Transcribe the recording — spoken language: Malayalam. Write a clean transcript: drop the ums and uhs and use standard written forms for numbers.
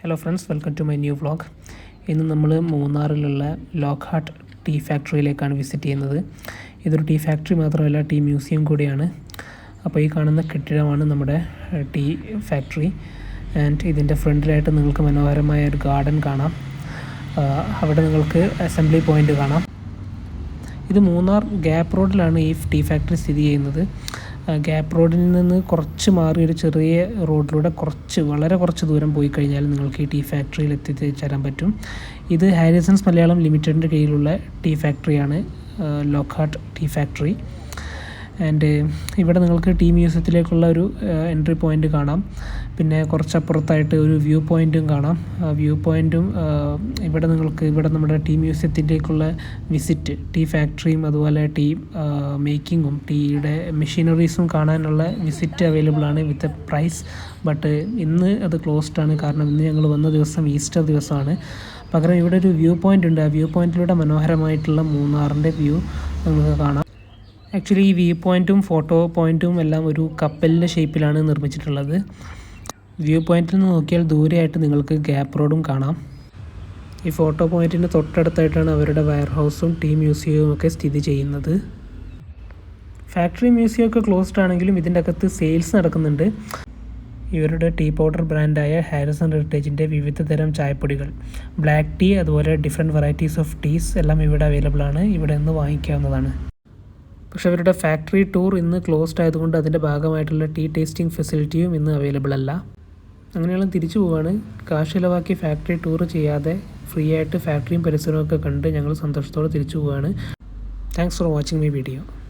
Hello friends, welcome to my new vlog. ഇന്ന് നമ്മൾ മൂന്നാറിലുള്ള ലോക്ക്ഹാർട്ട് ടീ ഫാക്ടറിയിലേക്കാണ് വിസിറ്റ് ചെയ്യുന്നത്. ഇതൊരു ടീ ഫാക്ടറി മാത്രമല്ല, ടീ മ്യൂസിയം കൂടിയാണ്. അപ്പോൾ ഈ കാണുന്ന കെട്ടിടമാണ് നമ്മുടെ ടീ ഫാക്ടറി. ആൻഡ് ഇതിൻ്റെ ഫ്രണ്ടിലായിട്ട് നിങ്ങൾക്ക് മനോഹരമായ ഒരു ഗാർഡൻ കാണാം. അവിടെ നിങ്ങൾക്ക് അസംബ്ലി പോയിൻ്റ് കാണാം. ഇത് മൂന്നാർ ഗ്യാപ്പ് റോഡിലാണ് ഈ ടീ ഫാക്ടറി സ്ഥിതി ചെയ്യുന്നത്. ഗ്യാപ്പ് റോഡിൽ നിന്ന് കുറച്ച് മാറി ഒരു ചെറിയ റോഡിലൂടെ വളരെ കുറച്ച് ദൂരം പോയി കഴിഞ്ഞാൽ നിങ്ങൾക്ക് ഈ ടീ ഫാക്ടറിയിൽ എത്തിച്ചേരാൻ പറ്റും. ഇത് ഹാരിസൺസ് മലയാളം ലിമിറ്റഡിൻ്റെ കീഴിലുള്ള ടീ ഫാക്ടറിയാണ്, ലോക്ക്ഹാർട്ട് ടീ ഫാക്ടറി. ആൻഡ് ഇവിടെ നിങ്ങൾക്ക് ടീ മ്യൂസിയത്തിലേക്കുള്ള ഒരു എൻട്രി പോയിൻ്റ് കാണാം. പിന്നെ കുറച്ചപ്പുറത്തായിട്ട് ഒരു വ്യൂ പോയിൻറ്റും കാണാം. വ്യൂ പോയിൻറ്റും ഇവിടെ നമ്മുടെ ടീ മ്യൂസിയത്തിലേക്കുള്ള വിസിറ്റ്, ടീ ഫാക്ടറിയും അതുപോലെ ടീ മേക്കിങ്ങും ടീയുടെ മെഷീനറീസും കാണാനുള്ള വിസിറ്റ് അവൈലബിൾ ആണ് വിത്ത് എ പ്രൈസ്. ബട്ട് ഇന്ന് അത് ക്ലോസ്ഡ് ആണ്, കാരണം ഇന്ന് ഞങ്ങൾ വന്ന ദിവസം ഈസ്റ്റർ ദിവസമാണ്. പകരം ഇവിടെ ഒരു വ്യൂ പോയിൻ്റ് ഉണ്ട്. ആ വ്യൂ പോയിൻറ്റിലൂടെ മനോഹരമായിട്ടുള്ള മൂന്നാറിൻ്റെ വ്യൂ നമുക്ക് കാണാം. ആക്ച്വലി ഈ വ്യൂ പോയിൻറ്റും ഫോട്ടോ പോയിൻറ്റും എല്ലാം ഒരു കപ്പലിൻ്റെ ഷേപ്പിലാണ് നിർമ്മിച്ചിട്ടുള്ളത്. വ്യൂ പോയിൻറ്റിൽ നിന്ന് നോക്കിയാൽ ദൂരെയായിട്ട് നിങ്ങൾക്ക് ഗ്യാപ്പ് റോഡും കാണാം. ഈ ഫോട്ടോ പോയിൻറ്റിന് തൊട്ടടുത്തായിട്ടാണ് അവരുടെ വെയർ ഹൗസും ടീ മ്യൂസിയവും ഒക്കെ സ്ഥിതി ചെയ്യുന്നത്. ഫാക്ടറി മ്യൂസിയം ഒക്കെ ക്ലോസ്ഡ് ആണെങ്കിലും ഇതിൻ്റെ അകത്ത് സെയിൽസ് നടക്കുന്നുണ്ട്. ഇവരുടെ ടീ പൗഡർ ബ്രാൻഡായ ഹാരിസൺ ഹെറിറ്റേജിൻ്റെ വിവിധ തരം ചായപ്പൊടികൾ, ബ്ലാക്ക് ടീ, അതുപോലെ ഡിഫറെൻറ്റ് വെറൈറ്റീസ് ഓഫ് ടീസ് എല്ലാം ഇവിടെ അവൈലബിൾ ആണ്. ഇവിടെ നിന്ന് വാങ്ങിക്കാവുന്നതാണ്. പക്ഷേ അവരുടെ ഫാക്ടറി ടൂർ ഇന്ന് ക്ലോസ്ഡ് ആയതുകൊണ്ട് അതിൻ്റെ ഭാഗമായിട്ടുള്ള ടീ ടേസ്റ്റിംഗ് ഫെസിലിറ്റിയും ഇന്ന് അവൈലബിൾ അല്ല. അങ്ങനെയുള്ള തിരിച്ചു പോവാണ്. കാശ് ചിലവാക്കി ഫാക്ടറി ടൂർ ചെയ്യാതെ ഫ്രീ ആയിട്ട് ഫാക്ടറിയും പരിസരവും ഒക്കെ കണ്ട് ഞങ്ങൾ സന്തോഷത്തോടെ തിരിച്ചു പോവുകയാണ്. Thanks for watching my video.